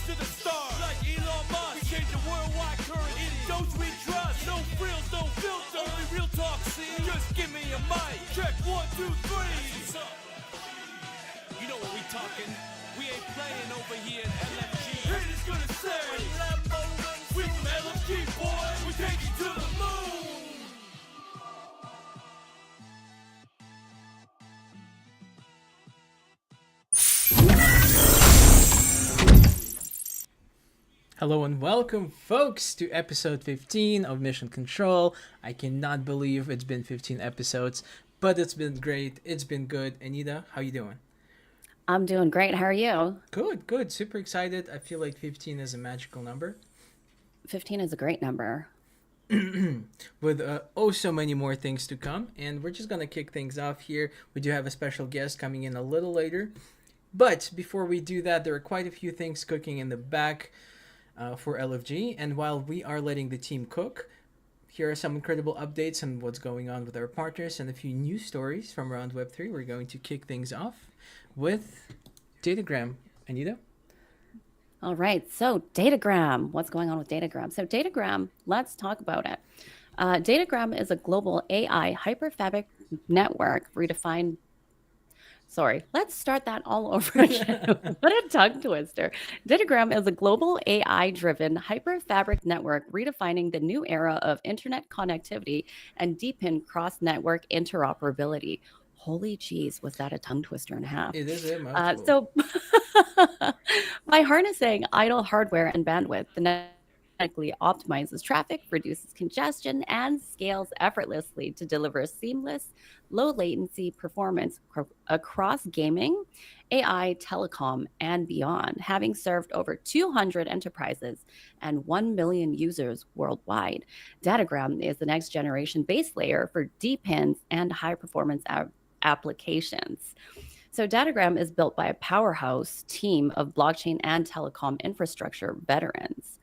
To the stars, like Elon Musk, we change the worldwide current. Those we trust, no frills, no filter, only real talk. See, just give me a mic. Check 1, 2, 3. You know what we talking? We ain't playing over here at LFG. Haters gonna say, we from LFG, boy. We take you to the moon. Hello and welcome, folks, to episode 15 of Mission Control. I cannot believe it's been 15 episodes, but it's been great. It's been good. Anita, how you doing? I'm doing great. How are you? Good. Super excited. I feel like 15 is a magical number. 15 is a great number. With so many more things to come. And we're just going to kick things off here. We do have a special guest coming in a little later. But before we do that, there are quite a few things cooking in the back for LFG, and while we are letting the team cook, here are some incredible updates on what's going on with our partners and a few news stories from around Web3. We're going to kick things off with DataGram. Anita? All right, so DataGram. What's going on with DataGram? So DataGram, let's talk about it. DataGram is a global AI hyperfabric network redefined. Sorry, let's start that all over again. What a tongue twister. DataGram is a global AI-driven hyperfabric network redefining the new era of internet connectivity and deepen cross-network interoperability. Holy jeez, was that a tongue twister and a half? It is a mouthful. By harnessing idle hardware and bandwidth, the network optimizes traffic, reduces congestion, and scales effortlessly to deliver seamless, low latency performance across gaming, AI, telecom, and beyond, having served over 200 enterprises and 1 million users worldwide. DataGram is the next generation base layer for DPINs and high performance applications. So DataGram is built by a powerhouse team of blockchain and telecom infrastructure veterans.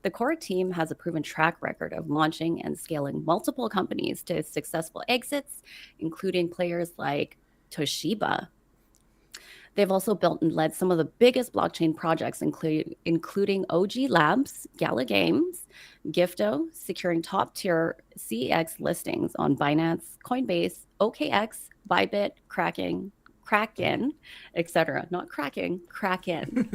The core team has a proven track record of launching and scaling multiple companies to successful exits, including players like Toshiba. They've also built and led some of the biggest blockchain projects, including OG Labs, Gala Games, Gifto, securing top-tier CEX listings on Binance, Coinbase, OKX, Bybit, Kraken, etc. Not cracking, Kraken.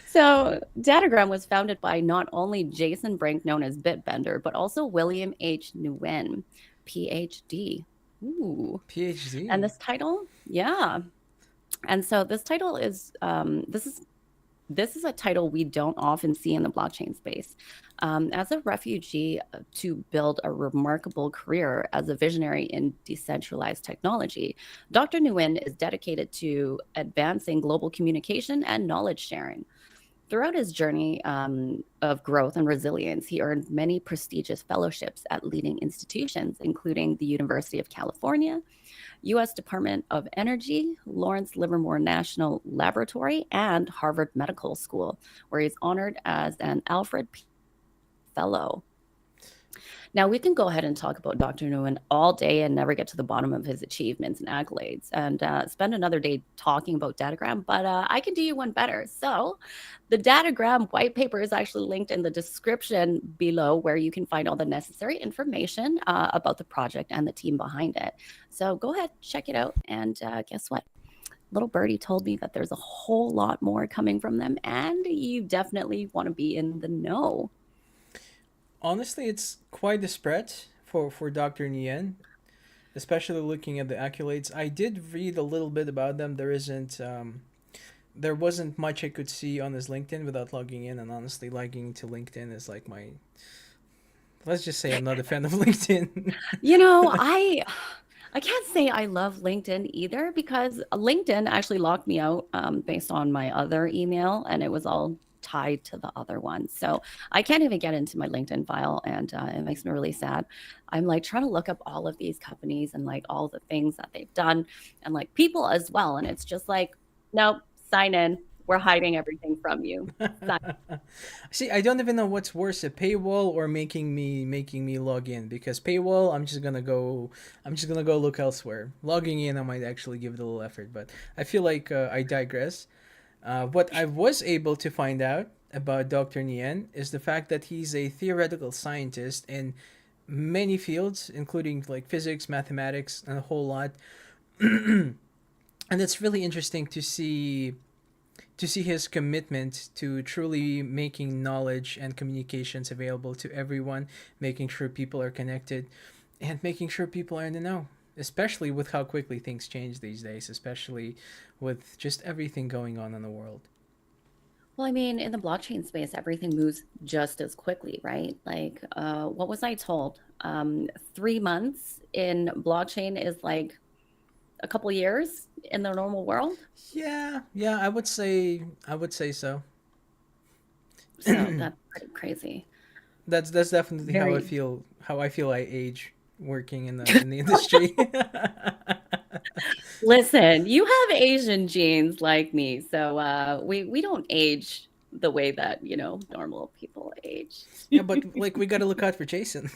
So DataGram was founded by not only Jason Brink, known as Bitbender, but also William H. Nguyen, PhD. Ooh. PhD. And this title, yeah. And so this title is this is a title we don't often see in the blockchain space. As a refugee to build a remarkable career as a visionary in decentralized technology, Dr. Nguyen is dedicated to advancing global communication and knowledge sharing. Throughout his journey of growth and resilience, he earned many prestigious fellowships at leading institutions, including the University of California, U.S. Department of Energy, Lawrence Livermore National Laboratory, and Harvard Medical School, where he's honored as an Alfred P. Fellow. Now, we can go ahead and talk about Dr. Nguyen all day and never get to the bottom of his achievements and accolades and spend another day talking about DataGram, but I can do you one better. So the DataGram white paper is actually linked in the description below, where you can find all the necessary information about the project and the team behind it. So go ahead, check it out, and guess what? Little birdie told me that there's a whole lot more coming from them, and you definitely want to be in the know. Honestly, it's quite the spread for Dr. Nguyen, especially looking at the accolades. I did read a little bit about them. There wasn't much I could see on his LinkedIn without logging in, and honestly, logging into LinkedIn is like let's just say I'm not a fan of LinkedIn. You know, I can't say I love LinkedIn either because LinkedIn actually locked me out based on my other email, and it was all tied to the other one. So I can't even get into my LinkedIn file, and it makes me really sad. I'm like trying to look up all of these companies and like all the things that they've done, and like people as well. And it's just like, nope, sign in. We're hiding everything from you. Sign. See, I don't even know what's worse, a paywall or making me log in. Because paywall, I'm just gonna go look elsewhere. Logging in, I might actually give it a little effort, but I feel like I digress. What I was able to find out about Dr. Nien is the fact that he's a theoretical scientist in many fields, including like physics, mathematics, and a whole lot. And it's really interesting to see his commitment to truly making knowledge and communications available to everyone, making sure people are connected, and making sure people are in the know, especially with how quickly things change these days, especially with just everything going on in the world. Well, I mean, in the blockchain space, everything moves just as quickly, right? Like, what was I told? 3 months in blockchain is like a couple years in the normal world. Yeah, yeah, I would say so. So that's pretty crazy. That's definitely how I Very. feel. How I feel I age working in the industry. Listen, you have Asian genes like me, so we don't age the way that, normal people age. Yeah, but like we gotta look out for Jason.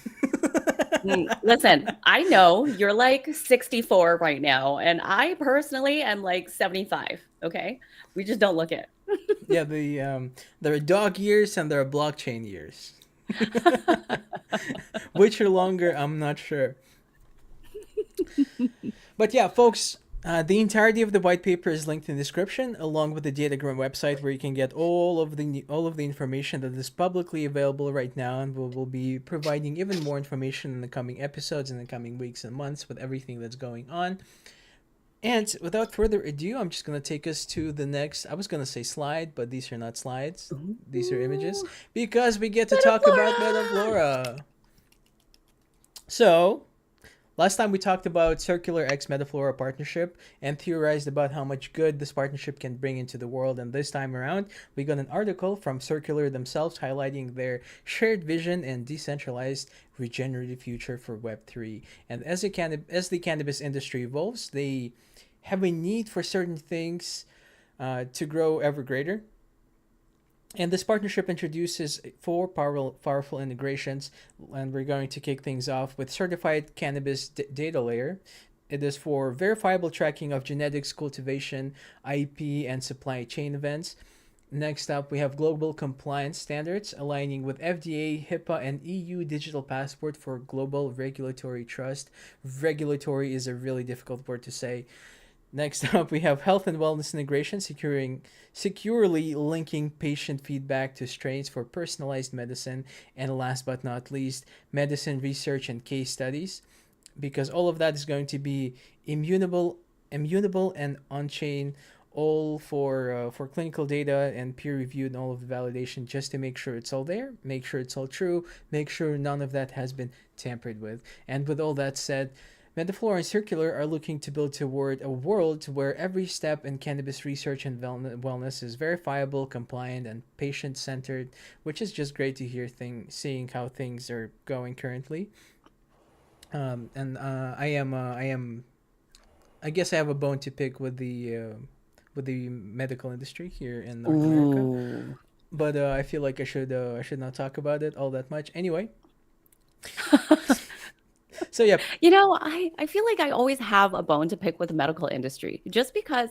Listen, I know you're like 64 right now, and I personally am like 75. Okay, we just don't look it. Yeah, there are dog years and there are blockchain years. Which are longer, I'm not sure. But yeah, folks, the entirety of the white paper is linked in the description, along with the DataGram website, where you can get all of the information that is publicly available right now, and we'll be providing even more information in the coming episodes in the coming weeks and months with everything that's going on. And without further ado, I'm just gonna take us to the next. I was gonna say slide, but these are not slides; these are images, Ooh, because we get to talk about MetaFlora! MetaFlora. So, last time we talked about Circular X Metaflora partnership and theorized about how much good this partnership can bring into the world. And this time around, we got an article from Circular themselves highlighting their shared vision and decentralized regenerative future for Web3. And as the cannabis industry evolves, they have a need for certain things to grow ever greater. And this partnership introduces four powerful integrations, and we're going to kick things off with certified cannabis data layer. It is for verifiable tracking of genetics, cultivation, IP, and supply chain events. Next up, we have global compliance standards aligning with FDA, HIPAA, and EU digital passport for global regulatory trust. Regulatory is a really difficult word to say. Next up, we have health and wellness integration, securely linking patient feedback to strains for personalized medicine, and last but not least, medicine research and case studies, because all of that is going to be immutable and on-chain, all for clinical data and peer reviewed and all of the validation, just to make sure it's all there, make sure it's all true, make sure none of that has been tampered with. And with all that said, MetaFlora and Circular are looking to build toward a world where every step in cannabis research and wellness is verifiable, compliant, and patient-centered, which is just great to hear. Seeing how things are going currently. And I guess I have a bone to pick with the medical industry here in North America. Ooh. But I feel like I should not talk about it all that much. Anyway, so yeah. I feel like I always have a bone to pick with the medical industry just because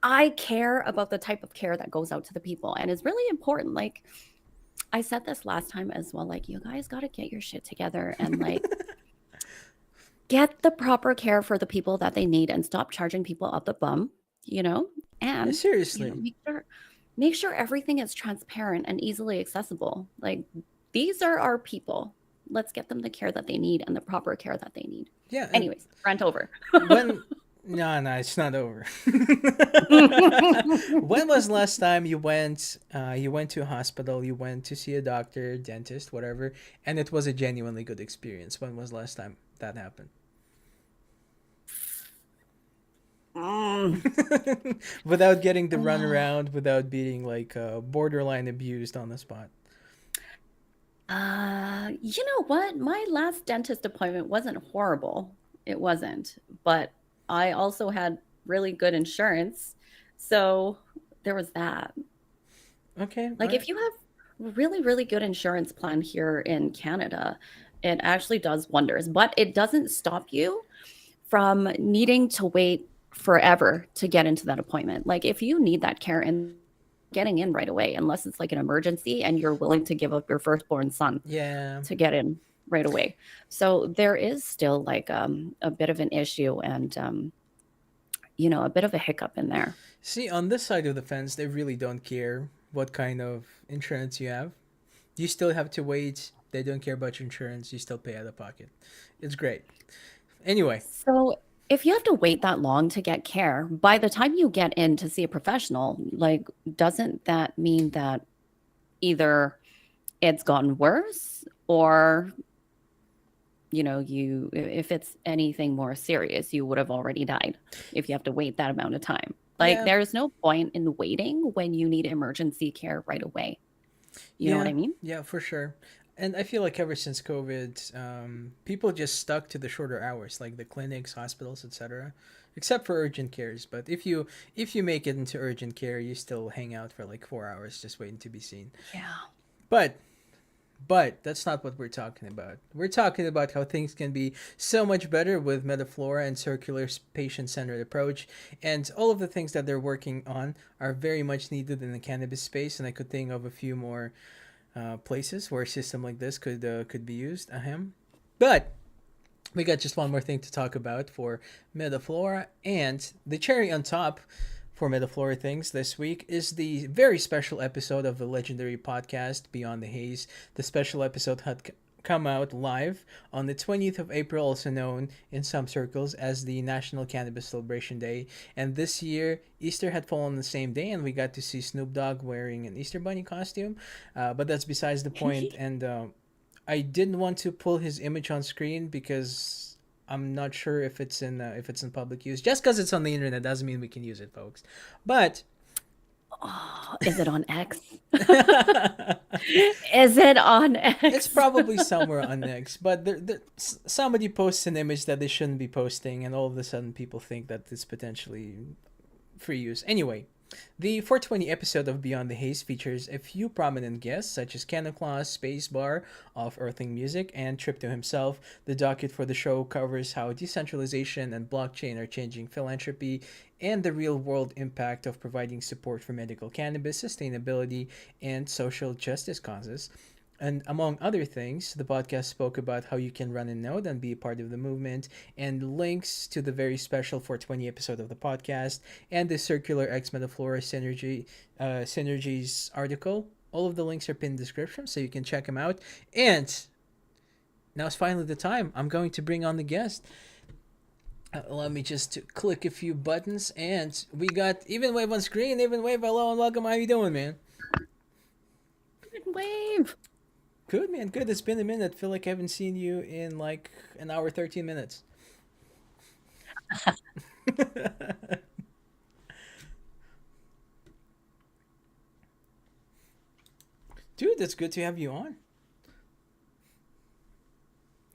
I care about the type of care that goes out to the people. And it's really important. Like, I said this last time as well. Like, you guys got to get your shit together and, like, get the proper care for the people that they need and stop charging people up the bum, you know? Yeah, And, seriously. make sure everything is transparent and easily accessible. Like, these are our people. Let's get them the care that they need and the proper care that they need. Yeah, and Anyways, rant over. when No, no, it's not over. When was last time you went? You went to a hospital. You went to see a doctor, dentist, whatever, and it was a genuinely good experience. When was last time that happened? Mm. Without getting the runaround, without being like borderline abused on the spot. You know what? My last dentist appointment wasn't horrible. It wasn't, but I also had really good insurance. So there was that. Okay, all Like right. if you have a really, really good insurance plan here in Canada, it actually does wonders, but it doesn't stop you from needing to wait forever to get into that appointment. Like if you need that care and getting in right away, unless it's like an emergency and you're willing to give up your firstborn son Yeah. to get in right away. So there is still like a bit of an issue and a bit of a hiccup in there. See, on this side of the fence, they really don't care what kind of insurance you have. You still have to wait. They don't care about your insurance. You still pay out of pocket. It's great. Anyway, So if you have to wait that long to get care, by the time you get in to see a professional, like doesn't that mean that either it's gotten worse or if it's anything more serious, you would have already died if you have to wait that amount of time. Like yeah, there's no point in waiting when you need emergency care right away. You know what yeah, I mean? yeah, for sure. And I feel like ever since COVID, people just stuck to the shorter hours, like the clinics, hospitals, etc. Except for urgent cares. But if you make it into urgent care, you still hang out for like 4 hours just waiting to be seen. Yeah. But that's not what we're talking about. We're talking about how things can be so much better with MetaFlora and circular patient-centered approach, and all of the things that they're working on are very much needed in the cannabis space. And I could think of a few more places where a system like this could be used. Ahem. But we got just one more thing to talk about for MetaFlora, and the cherry on top for MetaFlora things this week is the very special episode of the legendary podcast Beyond the Haze. The special episode had come out live on the 20th of April, also known in some circles as the National Cannabis Celebration Day. And this year, Easter had fallen on the same day, and we got to see Snoop Dogg wearing an Easter Bunny costume. But that's besides the point, and I didn't want to pull his image on screen because I'm not sure if it's in public use. Just because it's on the internet doesn't mean we can use it, folks. But Oh, is it on X? Is it on it's X? probably somewhere on X. But somebody posts an image that they shouldn't be posting, and all of a sudden people think that it's potentially free use. Anyway, the 420 episode of Beyond the Haze features a few prominent guests, such as Canna Claus, Spacebar of Earthling Music, and Tripto himself. The docket for the show covers how decentralization and blockchain are changing philanthropy and the real world impact of providing support for medical cannabis, sustainability, and social justice causes. And among other things, the podcast spoke about how you can run a node and be a part of the movement, and links to the very special 420 episode of the podcast and the Circular X Metaflora Synergies article. All of the links are pinned in the description, so you can check them out. And now it's finally the time. I'm going to bring on the guest. Let me just click a few buttons, and we got Even Wave on screen. Even Wave, hello and welcome. How you doing, man? Wave. Good, man. Good. It's been a minute. I feel like I haven't seen you in like an hour, 13 minutes. Dude, it's good to have you on.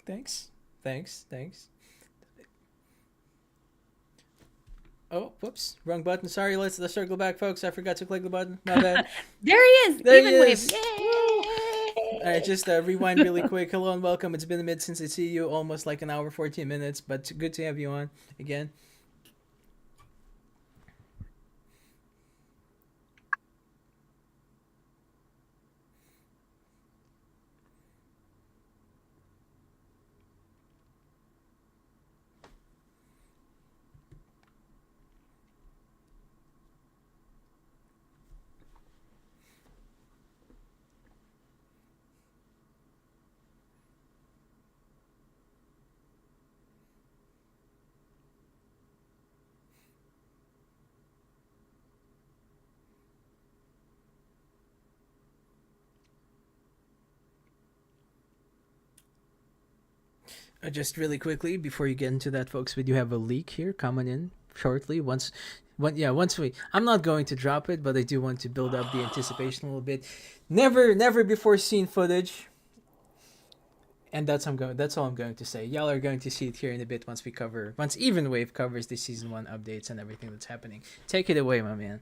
Thanks. Thanks. Thanks. Oh, whoops. Wrong button. Sorry, let's circle back, folks. I forgot to click the button. My bad. There he is. There Even he Wave. is. Yay! All right, just rewind really quick. Hello and welcome. It's been a minute since I see you, almost like an hour, 14 minutes, but good to have you on again. Just really quickly before you get into that, folks, we do have a leak here coming in shortly. Once we, I'm not going to drop it, but I do want to build up the anticipation a little bit. Never before seen footage, and That's all I'm going to say. Y'all are going to see it here in a bit once Even Wave covers the season 1 updates and everything that's happening. Take it away, my man.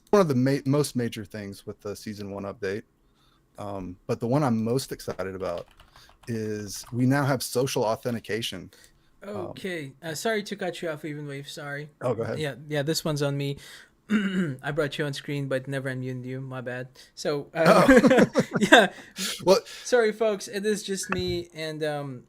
One of the most major things with the season 1 update, but the one I'm most excited about is we now have social authentication. Okay. Sorry to cut you off, Even Wave. Sorry. Oh, go ahead. Yeah. This one's on me. I brought you on screen, but never unmuted you. My bad. So, yeah. Well, Sorry, folks. It is just me, and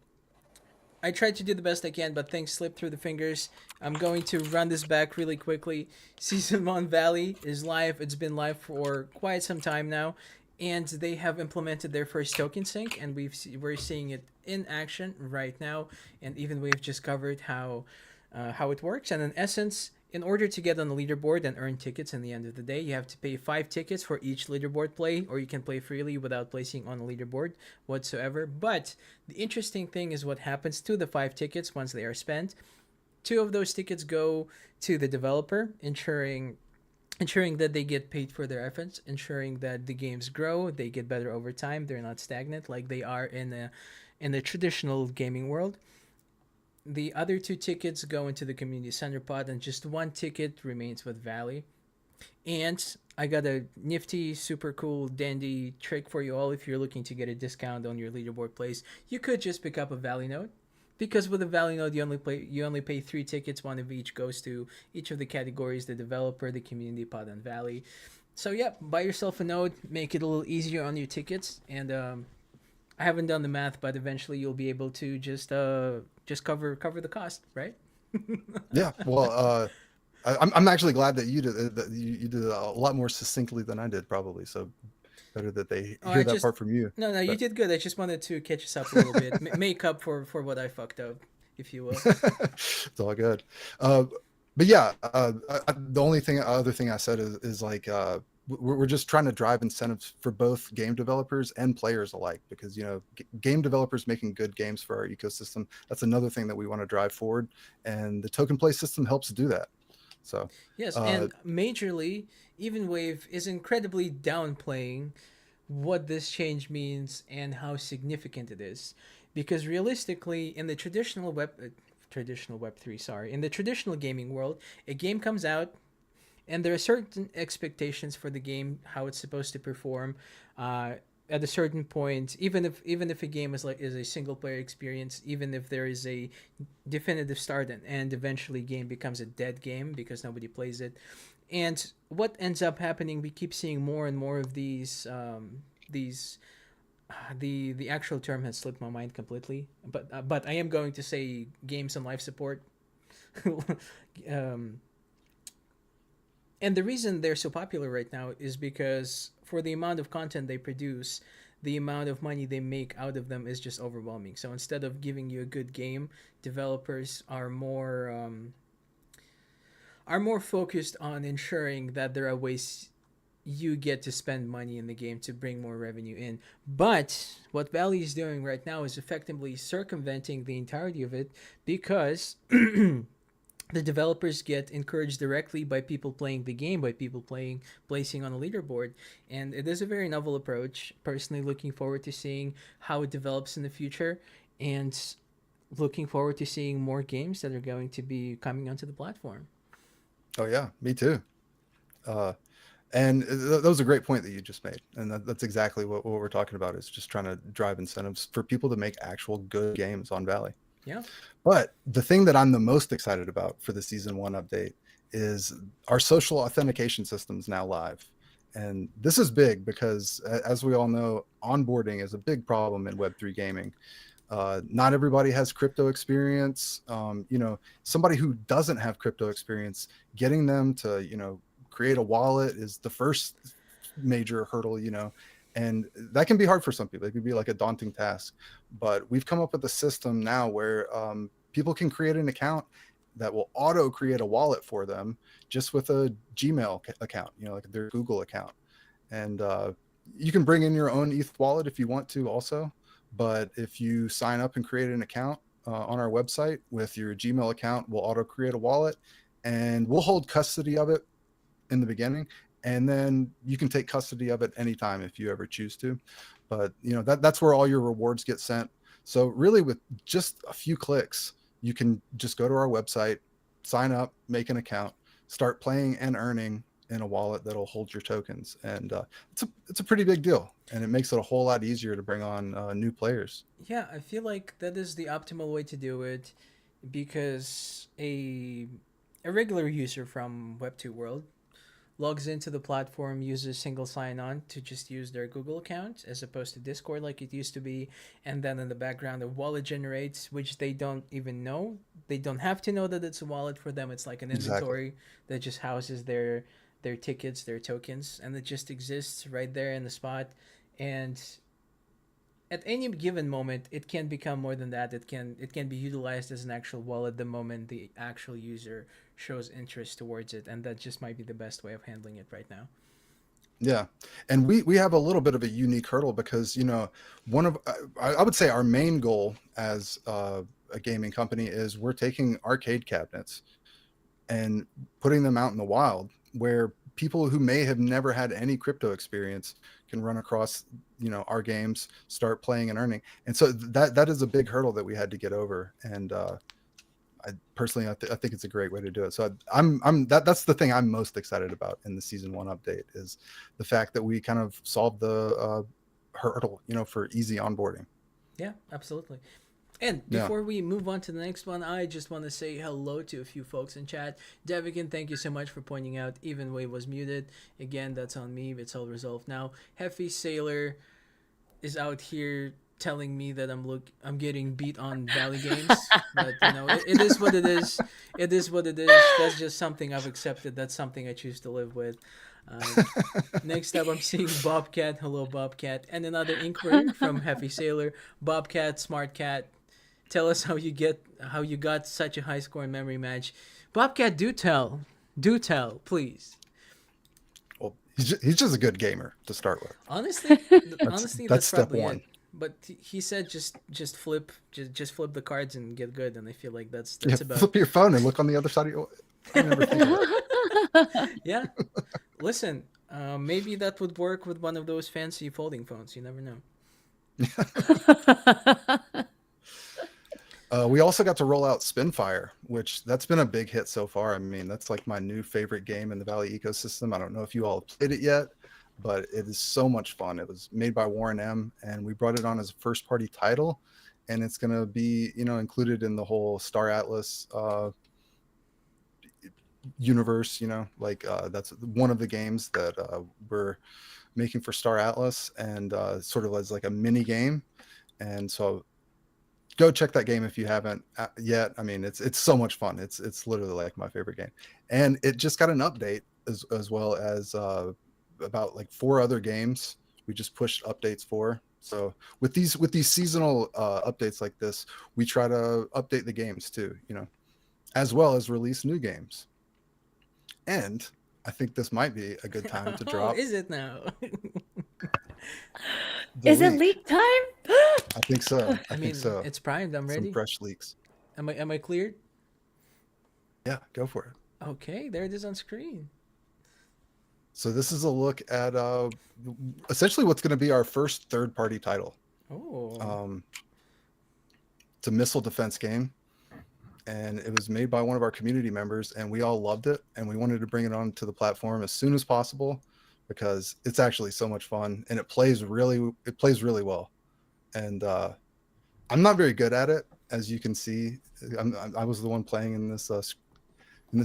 I tried to do the best I can, but things slipped through the fingers. I'm going to run this back really quickly. Season 1 Valley is live. It's been live for quite some time now, and they have implemented their first token sync, and we're seeing it in action right now. And even we've just covered how it works. And in essence, in order to get on the leaderboard and earn tickets in the end of the day, you have to pay 5 tickets for each leaderboard play, or you can play freely without placing on a leaderboard whatsoever. But the interesting thing is what happens to the 5 tickets once they are spent. 2 of those tickets go to the developer, ensuring that they get paid for their efforts, ensuring that the games grow, they get better over time, they're not stagnant like they are in the traditional gaming world. The other 2 tickets go into the community center pot, and just 1 ticket remains with Valley. And I got a nifty, super cool, dandy trick for you all. If you're looking to get a discount on your leaderboard place, you could just pick up a Valley note. Because with a Valley node, you only pay 3 tickets. 1 of each goes to each of the categories: the developer, the community pod, and Valley. So yeah, buy yourself a node, make it a little easier on your tickets, and I haven't done the math, but eventually you'll be able to just cover the cost, right? yeah. Well, I'm actually glad that you did it a lot more succinctly than I did, probably. So better that they hear that part from you. No, you did good. I just wanted to catch us up a little bit, make up for what I fucked up, if you will. It's all good. But yeah, the other thing I said is like we're just trying to drive incentives for both game developers and players alike, because game developers making good games for our ecosystem, that's another thing that we want to drive forward, and the token play system helps do that. So yes, and majorly, Even Wave is incredibly downplaying what this change means and how significant it is, because realistically, in the traditional Web3, sorry, in the traditional gaming world, a game comes out, and there are certain expectations for the game, how it's supposed to perform. At a certain point, even if a game is a single player experience, even if there is a definitive start and end, eventually game becomes a dead game because nobody plays it. And what ends up happening, we keep seeing more and more of these the actual term has slipped my mind completely, but I am going to say games on life support. And the reason they're so popular right now is because for the amount of content they produce, the amount of money they make out of them is just overwhelming. So instead of giving you a good game, developers are more focused on ensuring that there are ways you get to spend money in the game to bring more revenue in. But what Valley is doing right now is effectively circumventing the entirety of it, because the developers get encouraged directly by people playing the game, by people placing on a leaderboard. And it is a very novel approach. Personally looking forward to seeing how it develops in the future, and looking forward to seeing more games that are going to be coming onto the platform. Oh yeah, me too. Uh, and that was a great point that you just made, and that's exactly what we're talking about, is just trying to drive incentives for people to make actual good games on Valley. Yeah. But the thing that I'm the most excited about for the season 1 update is our social authentication system's now live. And this is big because, as we all know, onboarding is a big problem in Web3 gaming. Not everybody has crypto experience. Somebody who doesn't have crypto experience, getting them to, create a wallet is the first major hurdle, and that can be hard for some people. It could be like a daunting task. But we've come up with a system now where people can create an account that will auto create a wallet for them just with a Gmail account, like their Google account. And you can bring in your own ETH wallet if you want to also. But if you sign up and create an account on our website with your Gmail account, we'll auto create a wallet, and we'll hold custody of it in the beginning. And then you can take custody of it anytime if you ever choose to. But that's where all your rewards get sent. So really, with just a few clicks, you can just go to our website, sign up, make an account, start playing and earning in a wallet that'll hold your tokens. And it's a pretty big deal, and it makes it a whole lot easier to bring on new players. Yeah, I feel like that is the optimal way to do it, because a regular user from Web2 world logs into the platform, uses single sign-on to just use their Google account as opposed to Discord like it used to be, and then in the background a wallet generates, which they don't even know. They don't have to know that it's a wallet. For them, it's like an inventory that just houses their tickets, their tokens, and it just exists right there in the spot. And at any given moment, it can become more than that. It can be utilized as an actual wallet the moment the actual user shows interest towards it, and that just might be the best way of handling it right now. Yeah, and we have a little bit of a unique hurdle because one of I would say our main goal as a gaming company is we're taking arcade cabinets and putting them out in the wild, where people who may have never had any crypto experience can run across our games, start playing and earning. And so that is a big hurdle that we had to get over. And I personally I think it's a great way to do it. So that's the thing I'm most excited about in the season 1 update, is the fact that we kind of solved the hurdle for easy onboarding. Yeah, absolutely. And before we move on to the next one, I just want to say hello to a few folks in chat. Devigan, thank you so much for pointing out Even Way was muted. Again, that's on me. It's all resolved now. Hefty Sailor is out here telling me that I'm getting beat on Valley games, but it is what it is. It is what it is. That's just something I've accepted. That's something I choose to live with. Next up, I'm seeing Bobcat. Hello, Bobcat, and another inquiry from Hefty Sailor. Bobcat, smart cat. Tell us how you got such a high score in memory match. Bobcat, do tell, please. Well, he's just a good gamer to start with. Honestly, that's step probably one. it. But he said just flip the cards and get good, and I feel like that's about. Flip your phone and look on the other side of your. I never think of that. Yeah, listen, maybe that would work with one of those fancy folding phones. You never know. We also got to roll out Spinfire, which that's been a big hit so far. I mean, that's like my new favorite game in the Valley ecosystem. I don't know if you all have played it yet, but it is so much fun. It was made by Warren M, and we brought it on as a first-party title, and it's going to be, included in the whole Star Atlas universe. That's one of the games that we're making for Star Atlas, and sort of as like a mini game. And so go check that game if you haven't yet. I mean, it's so much fun. It's literally like my favorite game, and it just got an update as well as about like 4 other games we just pushed updates for. So with these seasonal updates like this, we try to update the games too, as well as release new games. And I think this might be a good time to Oh, drop is it now? the Is it leak. leak time? I think so. I mean, it's primed. I'm Some ready. fresh leaks. Am I cleared? Yeah, go for it. Okay, there it is on screen. So this is a look at essentially what's going to be our first third-party title. Oh. It's a missile defense game, and it was made by one of our community members, and we all loved it, and we wanted to bring it onto the platform as soon as possible because it's actually so much fun, and it plays really well. And I'm not very good at it, as you can see. I was the one playing in this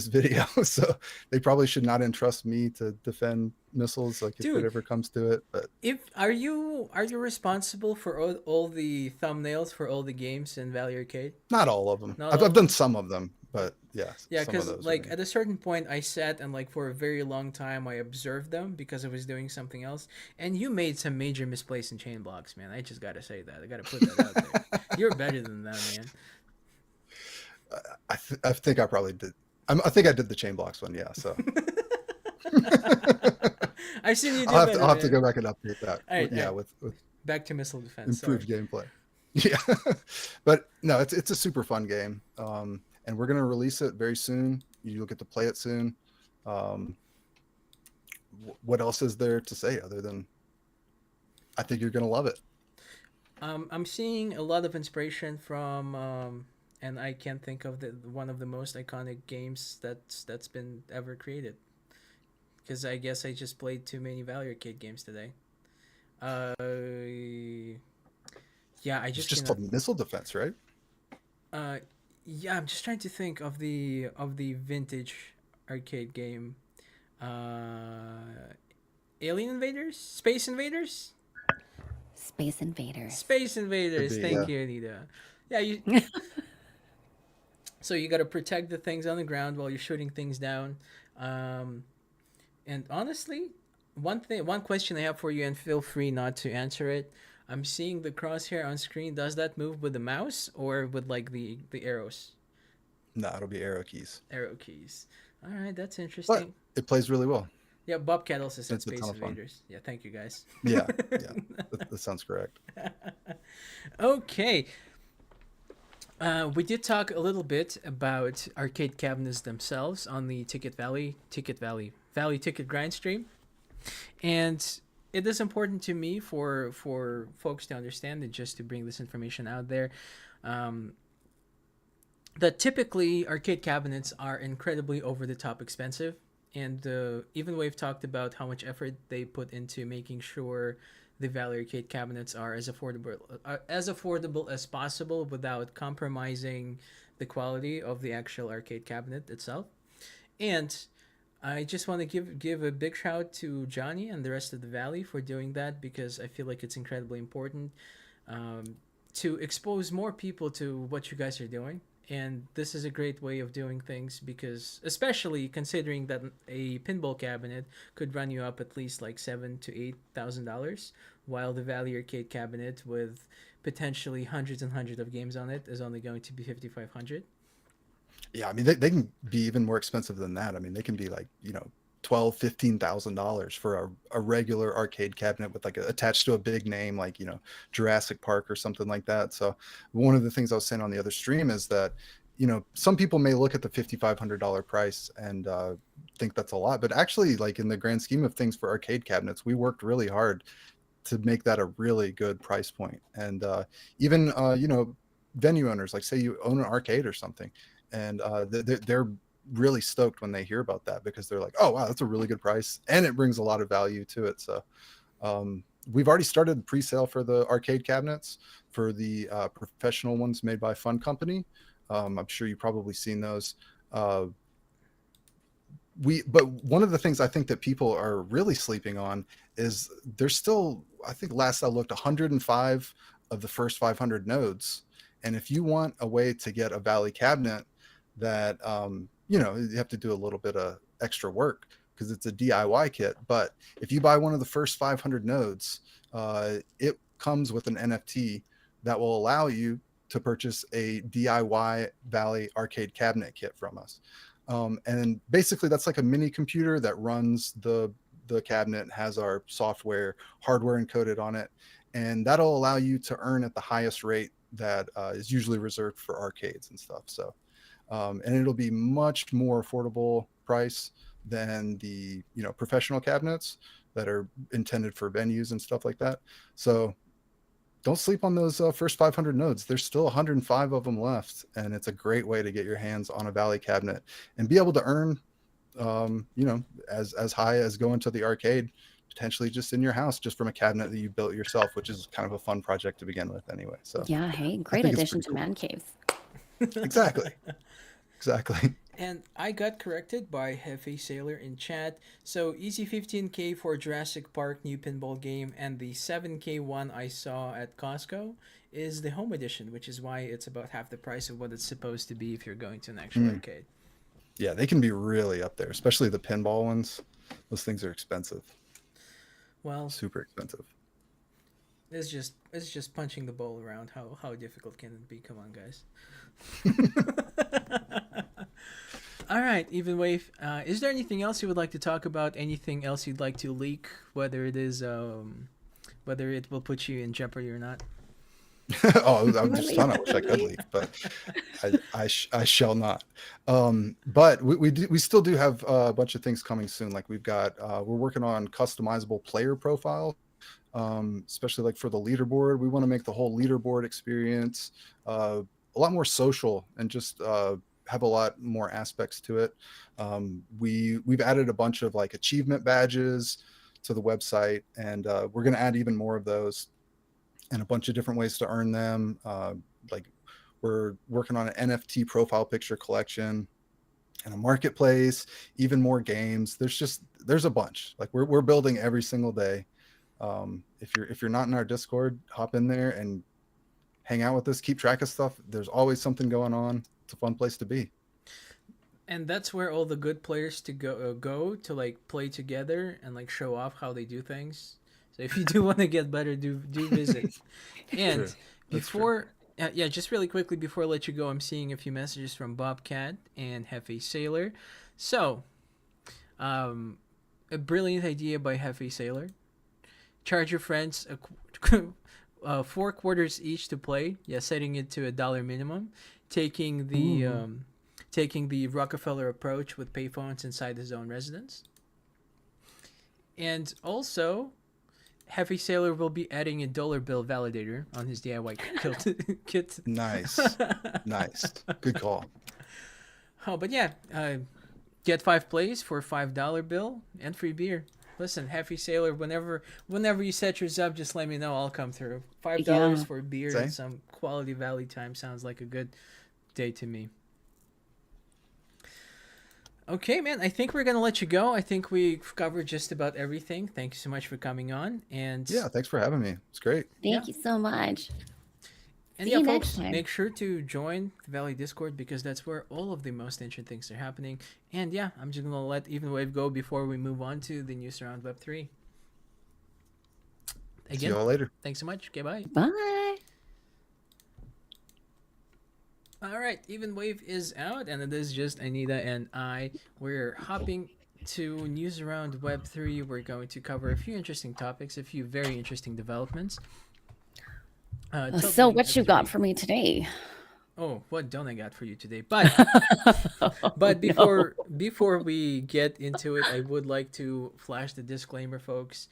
video, so they probably should not entrust me to defend missiles, like if Dude, it ever comes to it. But If are you responsible for all the thumbnails for all the games in Valley Arcade? not all of them. Not I've all of done some of them, but yeah, Yeah, some of because those like are me. at a certain point, I sat and like for a very long time, I observed them because I was doing something else. And you made some major misplays in chain blocks, man. I just gotta say that. I gotta put that out there. You're better than that, man. I think I probably did. I think I did the chain blocks one, yeah. So I've seen you do I'll better. have to man. go back and update that. All right, Yeah, all right. with Back to missile defense. Sorry. improved gameplay. Yeah, but no, it's a super fun game, and we're gonna release it very soon. You'll get to play it soon. What else is there to say other than I think you're gonna love it? I'm seeing a lot of inspiration from, and I can't think of one of the most iconic games that's been ever created. Because I guess I just played too many Valley Arcade games today. Yeah, I It's just just cannot. called missile defense, right? Yeah, I'm just trying to think of the vintage arcade game. Alien Invaders, Space Invaders, Space Invaders. Space Invaders. Could be, Thank yeah. you, Anita. Yeah, you. So you got to protect the things on the ground while you're shooting things down. And honestly, one question I have for you, and feel free not to answer it. I'm seeing the crosshair on screen. Does that move with the mouse or with like the arrows? No, it'll be arrow keys, Arrow keys. All right, that's but interesting. it plays really well. Yeah, Bob Kettle said It's a Space ton of fun. Invaders. Yeah, thank you guys. Yeah, that sounds correct. Okay. We did talk a little bit about arcade cabinets themselves on the Valley Ticket Grind stream, and it is important to me for folks to understand and just to bring this information out there. That typically arcade cabinets are incredibly over the top expensive, and even we've talked about how much effort they put into making sure the Valley Arcade cabinets are as affordable as possible without compromising the quality of the actual arcade cabinet itself. And I just want to give a big shout out to Johnny and the rest of the Valley for doing that, because I feel like it's incredibly important to expose more people to what you guys are doing. And this is a great way of doing things, because especially considering that a pinball cabinet could run you up at least like $7,000 to $8,000, while the Valley Arcade cabinet with potentially hundreds and hundreds of games on it is only going to be $5,500. Yeah, I mean they can be even more expensive than that. I mean they can be like $12,000-$15,000 for a regular arcade cabinet with like attached to a big name like Jurassic Park or something like that. So one of the things I was saying on the other stream is that some people may look at the $5,500 price and think that's a lot, but actually, like in the grand scheme of things for arcade cabinets, we worked really hard to make that a really good price point. And even venue owners, like say you own an arcade or something, and they're really stoked when they hear about that, because they're like, oh wow, that's a really good price, and it brings a lot of value to it. So we've already started pre-sale for the arcade cabinets, for the professional ones made by Fun Company. I'm sure you've probably seen those. But one of the things I think that people are really sleeping on is there's still, I think last I looked, 105 of the first 500 nodes. And if you want a way to get a Valley cabinet that, you have to do a little bit of extra work because it's a DIY kit. But if you buy one of the first 500 nodes, it comes with an NFT that will allow you to purchase a DIY Valley arcade cabinet kit from us. And basically that's like a mini computer that runs the cabinet, has our software, hardware encoded on it, and that'll allow you to earn at the highest rate that is usually reserved for arcades and stuff. So, and it'll be much more affordable price than the professional cabinets that are intended for venues and stuff like that. So don't sleep on those first 500 nodes. There's still 105 of them left, and it's a great way to get your hands on a Valley cabinet and be able to earn, as high as going to the arcade, potentially just in your house, just from a cabinet that you built yourself, which is kind of a fun project to begin with anyway. So Yeah, hey, great addition to man caves. Exactly. And I got corrected by Hefe Sailor in chat. So easy 15K for Jurassic Park new pinball game, and the 7K one I saw at Costco is the home edition, which is why it's about half the price of what it's supposed to be if you're going to an actual arcade. Yeah, they can be really up there, especially the pinball ones. Those things are expensive. Well, Super expensive. it's just punching the ball around. How difficult can it be? Come on, guys. All right, Even Wave. Is there anything else you would like to talk about? Anything else you'd like to leak? Whether it is, whether it will put you in jeopardy or not? Oh, I'm just fun. I wish I could leave, but I shall not. But we still do have a bunch of things coming soon. Like we're working on customizable player profiles, especially like for the leaderboard. We want to make the whole leaderboard experience a lot more social and just have a lot more aspects to it. We've added a bunch of like achievement badges to the website, and we're going to add even more of those and a bunch of different ways to earn them. Like we're working on an NFT profile picture collection and a marketplace, even more games. There's a bunch. Like we're building every single day. If you're not in our Discord, hop in there and hang out with us, keep track of stuff. There's always something going on. It's a fun place to be. And that's where all the good players to go to like play together and like show off how they do things. So if you do want to get better, do visit. And before, just really quickly before I let you go, I'm seeing a few messages from Bobcat and Hefe Sailor. So, a brilliant idea by Hefe Sailor. Charge your friends 4 quarters each to play. Yeah, setting it to $1 minimum. Taking the Rockefeller approach with payphones inside his own residence. And also, Heavy Sailor will be adding a dollar bill validator on his DIY kit. Nice. Good call. Oh, but yeah, get 5 plays for $5 bill and free beer. Listen, Heavy Sailor, whenever you set yours up, just let me know. I'll come through. $5 for beer and some quality Valley time sounds like a good day to me. Okay, man, I think we're going to let you go. I think we've covered just about everything. Thank you so much for coming on. And yeah, thanks for having me. It's great. Thank you so much. And yeah, folks, make sure to join the Valley Discord because that's where all of the most interesting things are happening. And yeah, I'm just going to let Even Wave go before we move on to the news around Web3. Again, see you all later. Thanks so much. Okay, bye. Bye. All right, Even Wave is out, and it is just Anita and I. We're hopping to news around Web3. We're going to cover a few interesting topics, a few very interesting developments. So what you got for me today? Oh, what don't I got for you today? But before we get into it, I would like to flash the disclaimer, folks.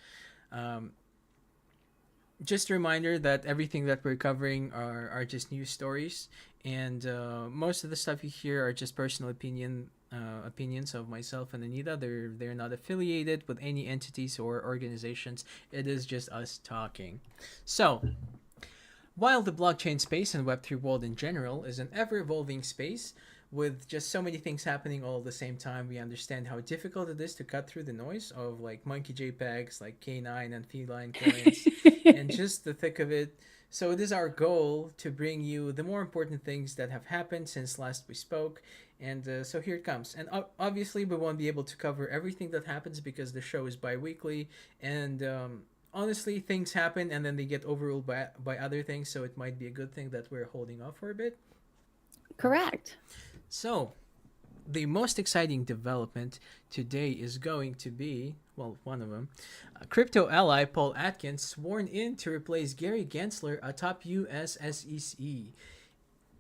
Just a reminder that everything that we're covering are just news stories, and most of the stuff you hear are just personal opinions of myself and Anita. They're not affiliated with any entities or organizations. It is just us talking. So, while the blockchain space and Web3 world in general is an ever-evolving space with just so many things happening all at the same time, we understand how difficult it is to cut through the noise of like monkey JPEGs, like canine and feline coins, and just the thick of it. So it is our goal to bring you the more important things that have happened since last we spoke. And so here it comes. And obviously we won't be able to cover everything that happens because the show is bi-weekly. And honestly, things happen and then they get overruled by other things, so it might be a good thing that we're holding off for a bit. Correct. So, the most exciting development today is going to be, well, one of them, crypto ally Paul Atkins sworn in to replace Gary Gensler atop US SEC.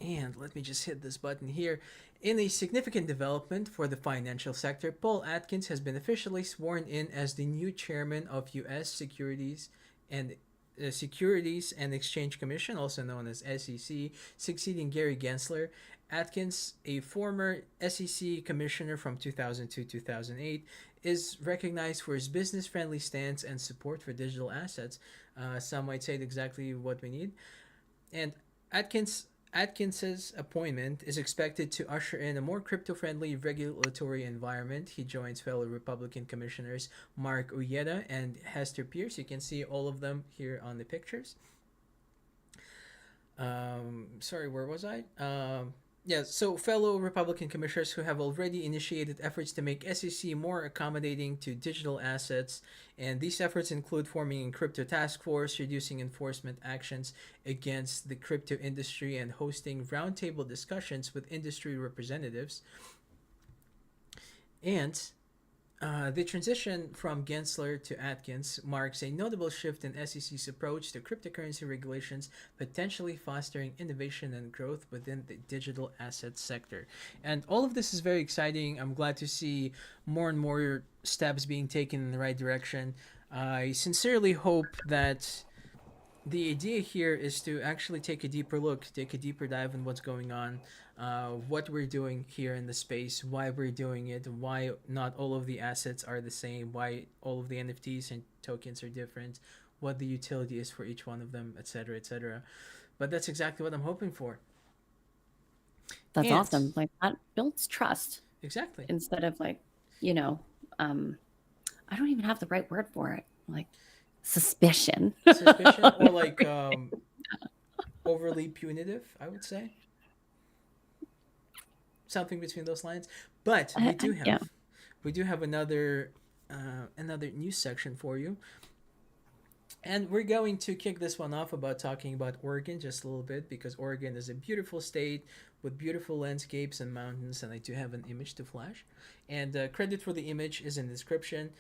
And let me just hit this button here. In a significant development for the financial sector, Paul Atkins has been officially sworn in as the new chairman of U.S. Securities and Exchange Commission, also known as SEC, succeeding Gary Gensler. Atkins, a former SEC commissioner from 2002-2008, is recognized for his business-friendly stance and support for digital assets. Some might say exactly what we need. And Atkins's appointment is expected to usher in a more crypto-friendly regulatory environment. He joins fellow Republican commissioners Mark Uyeda and Hester Pierce. You can see all of them here on the pictures. Sorry, where was I? So fellow Republican commissioners who have already initiated efforts to make SEC more accommodating to digital assets, and these efforts include forming a crypto task force, reducing enforcement actions against the crypto industry, and hosting roundtable discussions with industry representatives. And the transition from Gensler to Atkins marks a notable shift in SEC's approach to cryptocurrency regulations, potentially fostering innovation and growth within the digital asset sector. And all of this is very exciting. I'm glad to see more and more steps being taken in the right direction. I sincerely hope that the idea here is to actually take a deeper look, take a deeper dive in what's going on, what we're doing here in the space, why we're doing it, why not all of the assets are the same, why all of the NFTs and tokens are different, what the utility is for each one of them, etc., etc. But that's exactly what I'm hoping for. That's awesome. Like, that builds trust. Exactly. Instead of, like, I don't even have the right word for it. Like, suspicion. Or like overly punitive, I would say. Something between those lines. But we do have another news section for you. And we're going to kick this one off about talking about Oregon just a little bit, because Oregon is a beautiful state with beautiful landscapes and mountains, and I do have an image to flash. And credit for the image is in the description.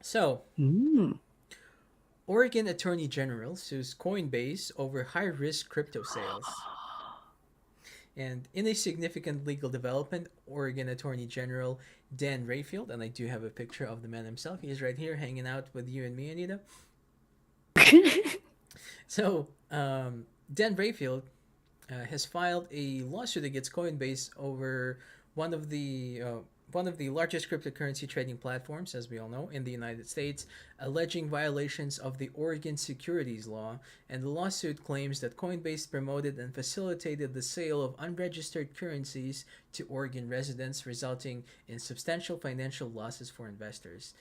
So, Oregon Attorney General sues Coinbase over high-risk crypto sales. And in a significant legal development, Oregon Attorney General Dan Rayfield, and I do have a picture of the man himself. He is right here hanging out with you and me, Anita. So, Dan Rayfield has filed a lawsuit against Coinbase over one of the largest cryptocurrency trading platforms, as we all know, in the United States, alleging violations of the Oregon securities law. And the lawsuit claims that Coinbase promoted and facilitated the sale of unregistered currencies to Oregon residents, resulting in substantial financial losses for investors.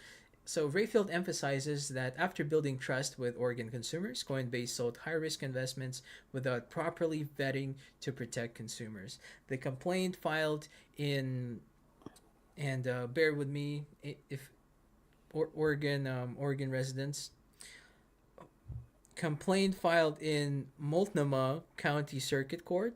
So Rayfield emphasizes that after building trust with Oregon consumers, Coinbase sold high-risk investments without properly vetting to protect consumers. The complaint filed in, and bear with me if Oregon residents, complaint filed in Multnomah County Circuit Court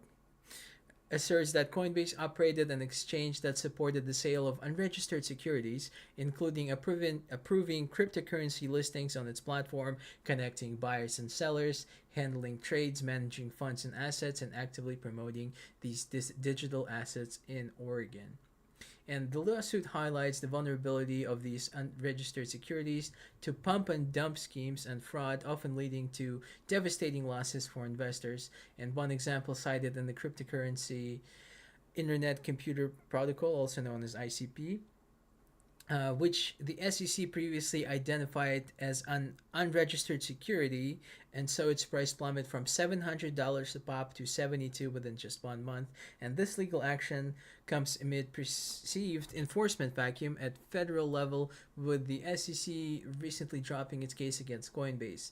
asserts that Coinbase operated an exchange that supported the sale of unregistered securities, including approving cryptocurrency listings on its platform, connecting buyers and sellers, handling trades, managing funds and assets, and actively promoting these digital assets in Oregon. And the lawsuit highlights the vulnerability of these unregistered securities to pump and dump schemes and fraud, often leading to devastating losses for investors. And one example cited in the cryptocurrency Internet Computer Protocol, also known as ICP, which the SEC previously identified as an unregistered security, and so its price plummeted from $700 a pop to $72 within just 1 month. And this legal action comes amid perceived enforcement vacuum at federal level, with the SEC recently dropping its case against Coinbase.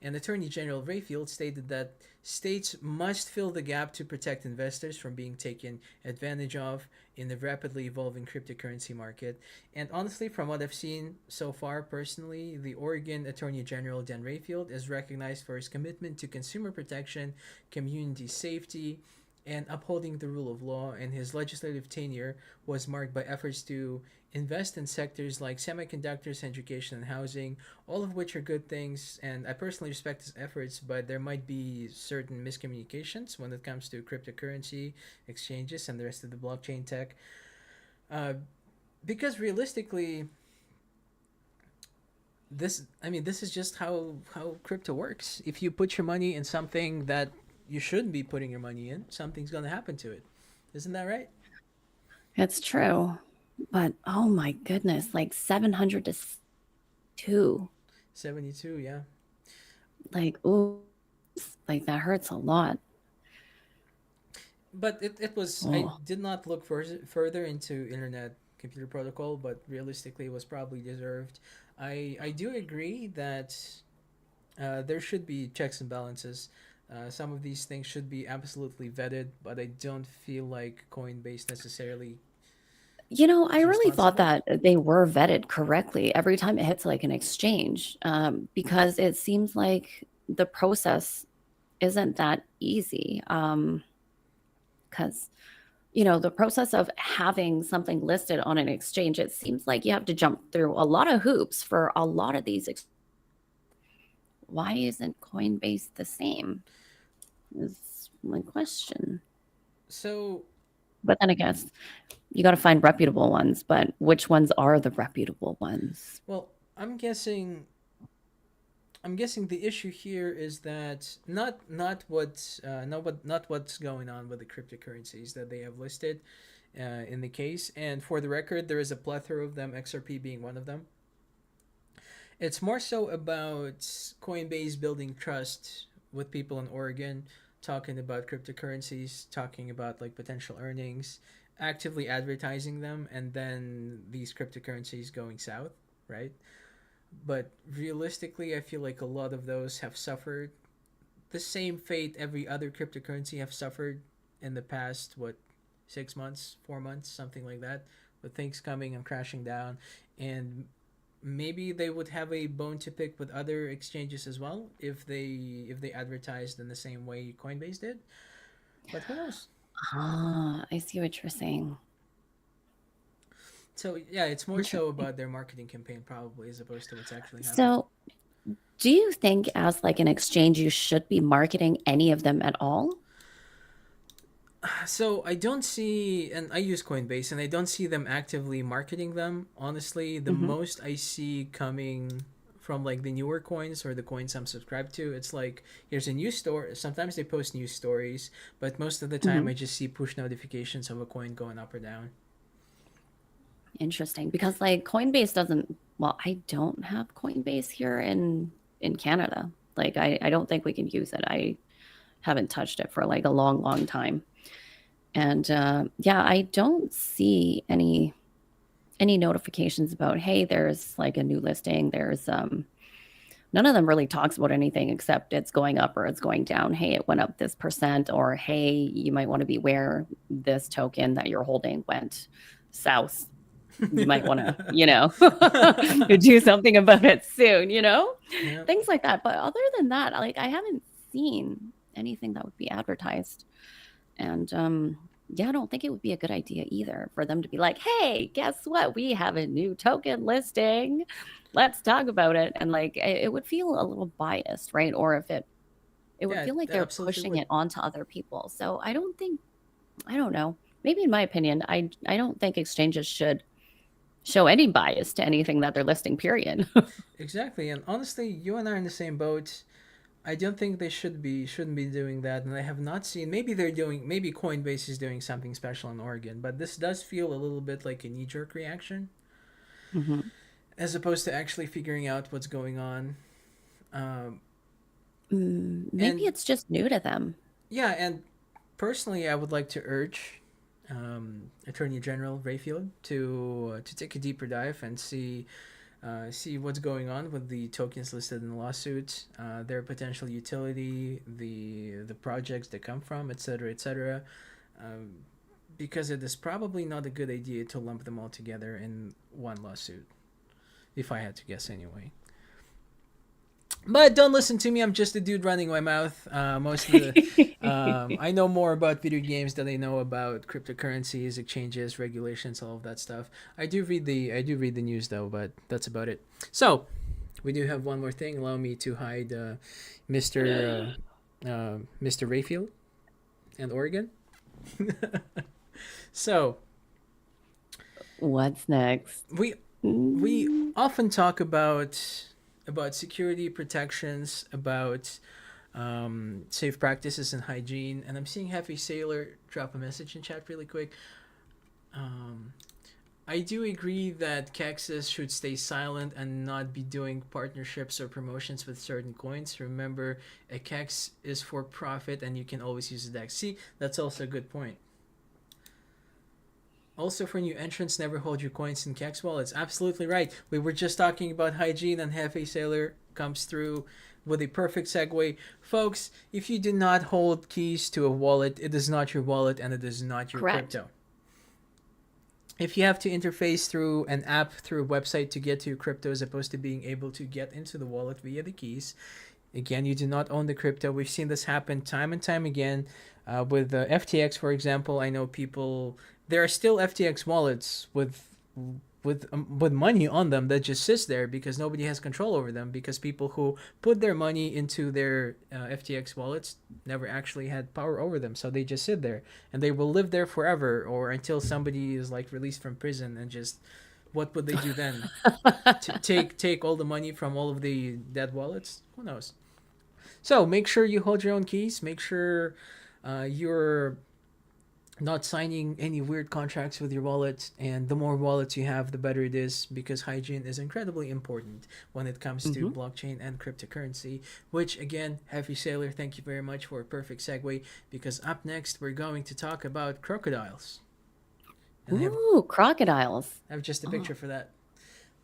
And Attorney General Rayfield stated that states must fill the gap to protect investors from being taken advantage of in the rapidly evolving cryptocurrency market. And honestly, from what I've seen so far personally, the Oregon Attorney General Dan Rayfield is recognized for his commitment to consumer protection, community safety, and upholding the rule of law, and his legislative tenure was marked by efforts to invest in sectors like semiconductors, education, and housing, all of which are good things. And I personally respect his efforts, but there might be certain miscommunications when it comes to cryptocurrency exchanges and the rest of the blockchain tech. Uh, because realistically, this is just how crypto works. If you put your money in something that you shouldn't be putting your money in, something's going to happen to it. Isn't that right? It's true. But oh my goodness, like 700 to 2. 72, yeah. Like, ooh, like that hurts a lot. But it was, I Oh, did not look further into internet computer protocol, but realistically, it was probably deserved. I do agree that there should be checks and balances. Some of these things should be absolutely vetted, but I don't feel like Coinbase necessarily I is really thought responsible. that they were vetted correctly every time it hits like an exchange, because it seems like the process isn't that easy. Because the process of having something listed on an exchange, it seems like you have to jump through a lot of hoops for a lot of these. Why isn't Coinbase the same? Is my question. So, But then I guess you got to find reputable ones. But which ones are the reputable ones? well, I'm guessing the issue here is that not what's going on with the cryptocurrencies that they have listed in the case. And for the record, there is a plethora of them, XRP being one of them. It's more so about Coinbase building trust with people in Oregon, talking about cryptocurrencies, talking about like potential earnings, actively advertising them, and then these cryptocurrencies going south, right? But realistically, I feel like a lot of those have suffered the same fate every other cryptocurrency have suffered in the past, what, 6 months, 4 months, something like that, with things coming and crashing down. And maybe they would have a bone to pick with other exchanges as well if they advertised in the same way Coinbase did. But who knows? Ah, I see what you're saying. So yeah, it's more so Interesting. about their marketing campaign probably as opposed to what's actually happening. So, do you think as like an exchange, you should be marketing any of them at all? So I don't see, and I use Coinbase, and I don't see them actively marketing them. Honestly, the Hmm. most I see coming from like the newer coins or the coins I'm subscribed to, it's like here's a news store. Sometimes they post news stories, but most of the time Hmm. I just see push notifications of a coin going up or down. Interesting, because like Coinbase doesn't. Well, I don't have Coinbase here in Canada. Like I don't think we can use it. I haven't touched it for like a long, long time. And yeah, I don't see any notifications about, hey, there's like a new listing. There's none of them really talks about anything except it's going up or it's going down. Hey, it went up this percent, or hey, you might want to beware, this token that you're holding went south. You might want to, do something about it soon, Yeah, things like that. But other than that, like I haven't seen anything that would be advertised. And yeah, I don't think it would be a good idea either for them to be like, hey, guess what? We have a new token listing. Let's talk about it. And like it would feel a little biased, right? Or if it would yeah, feel it like they're absolutely pushing would. it onto other people. So I don't know. Maybe in my opinion, I don't think exchanges should show any bias to anything that they're listing, period. Exactly, and honestly, you and I are in the same boat. I don't think they shouldn't be doing that, and I have not seen. Maybe Coinbase is doing something special in Oregon, but this does feel a little bit like a knee jerk reaction, Hmm. as opposed to actually figuring out what's going on. Um, Maybe and it's just new to them. yeah, and personally, I would like to urge Attorney General Rayfield to take a deeper dive and see see what's going on with the tokens listed in the lawsuit, their potential utility, the projects they come from, etc., etc. Because it is probably not a good idea to lump them all together in one lawsuit, if I had to guess anyway. But don't listen to me. I'm just a dude running my mouth. Most of the, I know more about video games than I know about cryptocurrencies, exchanges, regulations, all of that stuff. I do read the news though, but that's about it. So, we do have one more thing. Allow me to hide Mr. Rayfield and Oregon. So, What's next? we often talk about security protections, about safe practices and hygiene. And I'm seeing Happy Sailor drop a message in chat really quick. I do agree that Kexis should stay silent and not be doing partnerships or promotions with certain coins. Remember, a Kex is for profit and you can always use the DEX. See, that's also a good point. Also, for new entrants, never hold your coins in Kex wallets. Absolutely right. We were just talking about hygiene, and Hefe Sailor comes through with a perfect segue. Folks, if you do not hold keys to a wallet, it is not your wallet and it is not your Correct. crypto. If you have to interface through an app, through a website to get to your crypto as opposed to being able to get into the wallet via the keys, again, you do not own the crypto. We've seen this happen time and time again. With FTX, for example, I know people... There are still FTX wallets with money on them that just sits there because nobody has control over them, because people who put their money into their FTX wallets never actually had power over them, so they just sit there and they will live there forever, or until somebody is like released from prison. And just what would they do then? Take all the money from all of the dead wallets? Who knows? So make sure you hold your own keys. Make sure you're not signing any weird contracts with your wallet, and the more wallets you have, the better it is, because hygiene is incredibly important when it comes to blockchain and cryptocurrency. Which, again, Happy Sailor, thank you very much for a perfect segue, because up next we're going to talk about crocodiles. And Ooh, crocodiles. I have just a picture for that.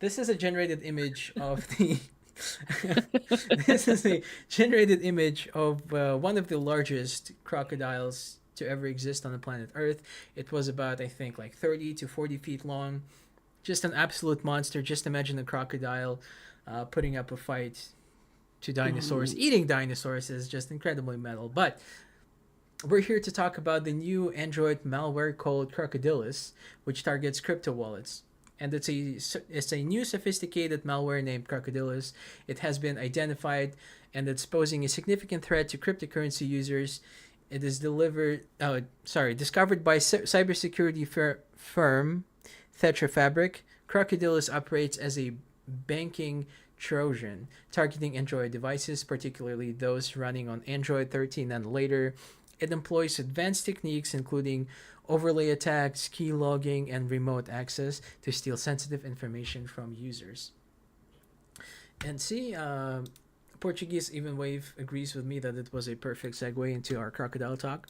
This is a generated image of the this is a generated image of one of the largest crocodiles to ever exist on the planet Earth. It was about, I think, like 30 to 40 feet long. Just an absolute monster. Just imagine a crocodile putting up a fight to dinosaurs. Eating dinosaurs is just incredibly metal. But we're here to talk about the new Android malware called Crocodilus, which targets crypto wallets. And it's a new sophisticated malware named Crocodilus. It has been identified, and it's posing a significant threat to cryptocurrency users. It is discovered by cybersecurity firm Tetra Fabric. Crocodilus operates as a banking Trojan, targeting Android devices, particularly those running on Android 13 and later. It employs advanced techniques including overlay attacks, key logging, and remote access to steal sensitive information from users. And see, Portuguese Even Wave agrees with me that it was a perfect segue into our crocodile talk.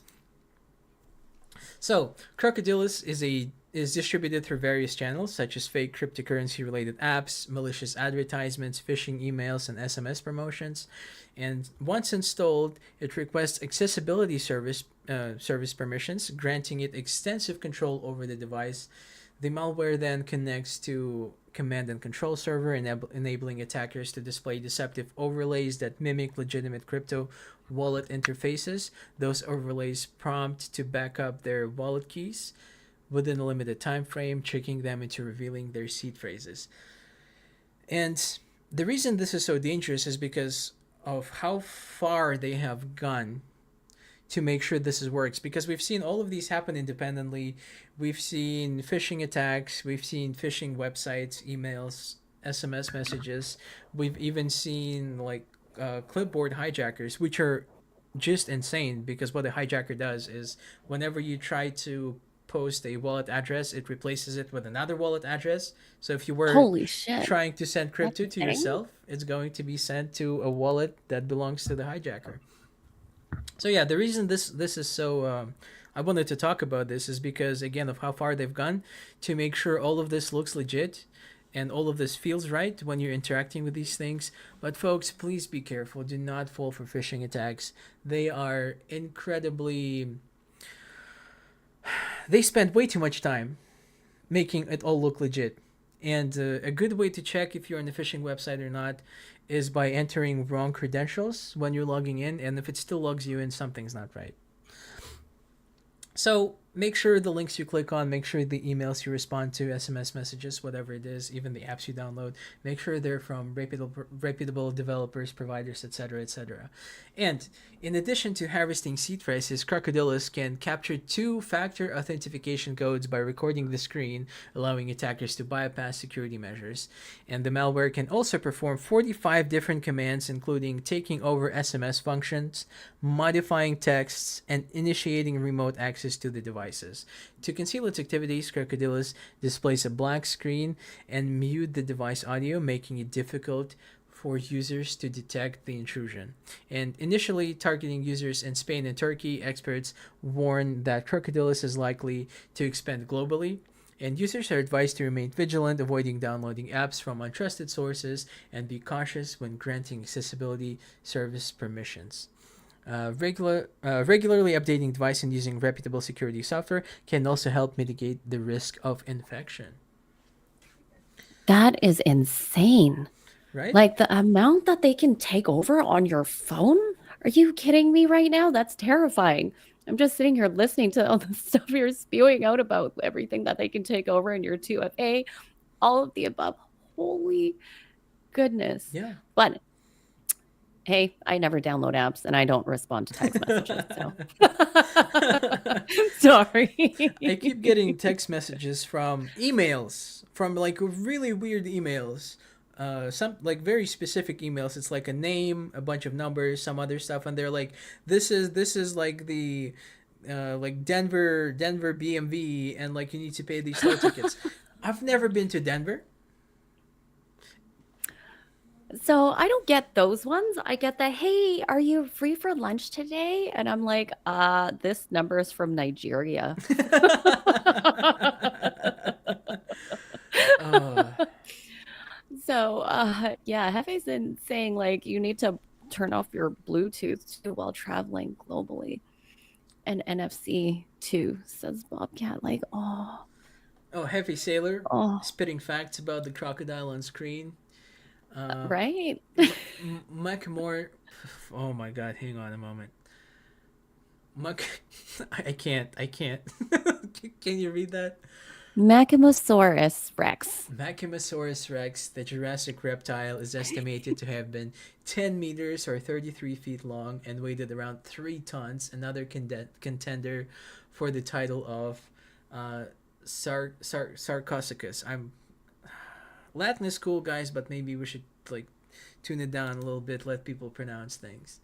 So, Crocodilus is distributed through various channels, such as fake cryptocurrency-related apps, malicious advertisements, phishing emails, and SMS promotions. And once installed, it requests accessibility service permissions, granting it extensive control over the device. The malware then connects to command and control server, enabling attackers to display deceptive overlays that mimic legitimate crypto wallet interfaces. Those overlays prompt to back up their wallet keys within a limited time frame, tricking them into revealing their seed phrases. And the reason this is so dangerous is because of how far they have gone to make sure this works, because we've seen all of these happen independently. We've seen phishing attacks, we've seen phishing websites, emails, SMS messages. We've even seen like clipboard hijackers, which are just insane, because what a hijacker does is whenever you try to post a wallet address, it replaces it with another wallet address. So if you were Holy shit. trying to send crypto That's to insane. yourself, it's going to be sent to a wallet that belongs to the hijacker. So yeah, the reason this is so I wanted to talk about this is because, again, of how far they've gone to make sure all of this looks legit. and all of this feels right when you're interacting with these things. But folks, please be careful. Do not fall for phishing attacks. They are incredibly. They spend way too much time making it all look legit. And a good way to check if you're on a phishing website or not is by entering wrong credentials when you're logging in. And if it still logs you in, something's not right. So make sure the links you click on, make sure the emails you respond to, SMS messages, whatever it is, even the apps you download, make sure they're from reputable developers, providers, etc., etc. And in addition to harvesting seed phrases, Crocodilus can capture two-factor authentication codes by recording the screen, allowing attackers to bypass security measures. And the malware can also perform 45 different commands, including taking over SMS functions, modifying texts, and initiating remote access to the devices. To conceal its activities, Crocodilus displays a black screen and mute the device audio, making it difficult for users to detect the intrusion. And initially targeting users in Spain and Turkey, experts warn that Crocodilus is likely to expand globally, and users are advised to remain vigilant, avoiding downloading apps from untrusted sources, and be cautious when granting accessibility service permissions. Regularly updating device and using reputable security software can also help mitigate the risk of infection. That is insane. Right? Like the amount that they can take over on your phone? Are you kidding me right now? That's terrifying. I'm just sitting here listening to all the stuff you're spewing out about everything that they can take over in your 2FA, all of the above. Holy goodness. Yeah. But hey, I never download apps and I don't respond to text messages. So sorry. I keep getting text messages from emails, from like really weird emails. Some like very specific emails. It's like a name, a bunch of numbers, some other stuff, and they're like, this is like the like Denver BMV, and like you need to pay these slow tickets. I've never been to Denver. So I don't get those ones. I get the, hey, are you free for lunch today? And I'm like, this number is from Nigeria. So yeah, Hefe's in saying like you need to turn off your Bluetooth too while traveling globally. And NFC too, says Bobcat. Like, oh, Heavy Sailor oh, spitting facts about the crocodile on screen. right. Mackmore. Oh my god, hang on a moment. I can't. Can you read that? Machimosaurus Rex. Machimosaurus rex, the Jurassic reptile, is estimated to have been 10 meters or 33 feet long and weighed around 3 tons, another contender for the title of Sarcosuchus. I'm Latin is cool, guys, but maybe we should like tune it down a little bit, let people pronounce things.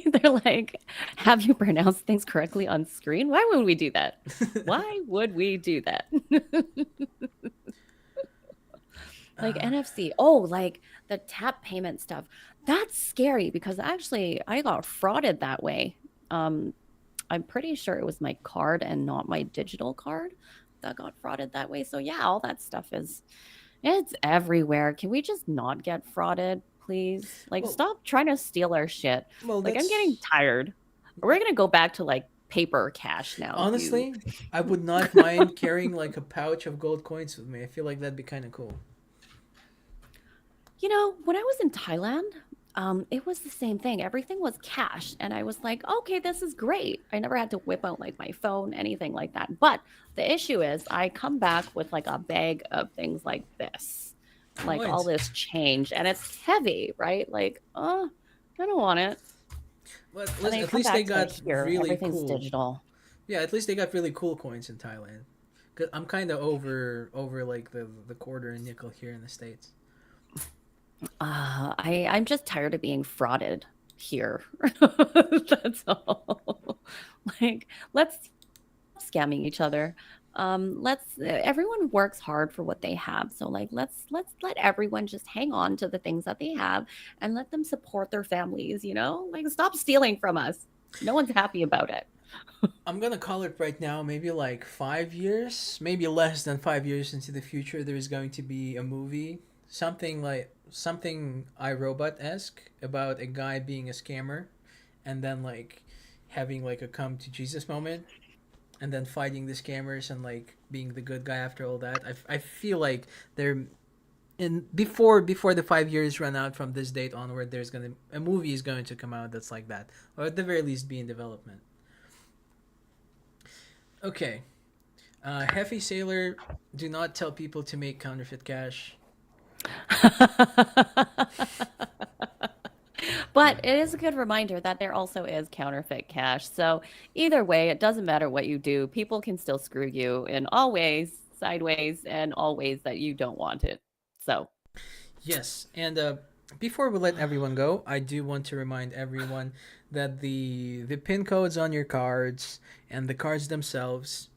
They're like, have you pronounced things correctly on screen? Why would we do that? Why would we do that? Like NFC. Oh, like the tap payment stuff. That's scary because actually I got frauded that way. I'm pretty sure it was my card and not my digital card that got frauded that way. So yeah, all that stuff it's everywhere. Can we just not get frauded, please? Like, stop trying to steal our shit. Like, I'm getting tired. We're gonna go back to like paper cash now. Honestly, I would not mind carrying like a pouch of gold coins with me. I feel like that'd be kind of cool. You know, when I was in Thailand, it was the same thing. Everything was cash, and I was like, okay, this is great. I never had to whip out like my phone, anything like that. But the issue is, I come back with like a bag of things like this, like all this change, and it's heavy, right? Like, I don't want it. But at least they got really everything's cool. digital. Yeah, at least they got really cool coins in Thailand. Cause I'm kind of over like the quarter and nickel here in the States. I'm just tired of being frauded here. That's all. Like, let's stop scamming each other. Everyone works hard for what they have. So like, let's let everyone just hang on to the things that they have and let them support their families, you know? Like, stop stealing from us. No one's happy about it. I'm gonna call it right now, maybe like 5 years, maybe less than 5 years into the future, there's going to be a movie, something iRobot esque about a guy being a scammer, and then like having like a come to Jesus moment, and then fighting the scammers and like being the good guy after all that. I feel like they're in before the 5 years run out from this date onward. There's gonna a movie is going to come out that's like that, or at the very least be in development. Okay. Hefty Sailor, do not tell people to make counterfeit cash. But it is a good reminder that there also is counterfeit cash. So either way, it doesn't matter what you do. People can still screw you in all ways, sideways, and all ways that you don't want it. So Yes, and before we let everyone go, I do want to remind everyone that the pin codes on your cards and the cards themselves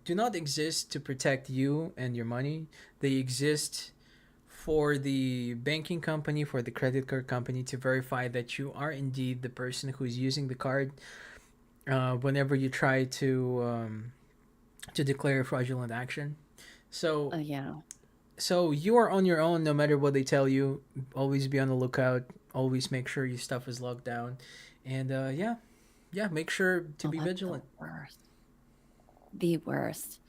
do not exist to protect you and your money. They exist for the banking company, for the credit card company to verify that you are indeed the person who's using the card. Whenever you try to declare a fraudulent action, so yeah. so you are on your own no matter what they tell you. Always be on the lookout. Always make sure your stuff is locked down, and yeah, make sure to Oh, be that's vigilant. the worst. The worst.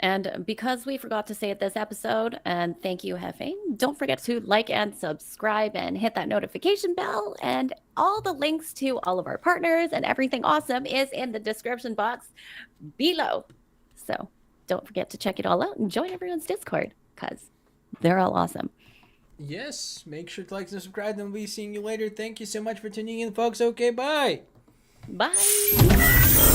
And because we forgot to say it this episode, and thank you, Hefe, don't forget to like and subscribe and hit that notification bell. And all the links to all of our partners and everything awesome is in the description box below. So don't forget to check it all out and join everyone's Discord because they're all awesome. Yes, make sure to like and subscribe, and we'll be seeing you later. Thank you so much for tuning in, folks. Okay, bye. Bye.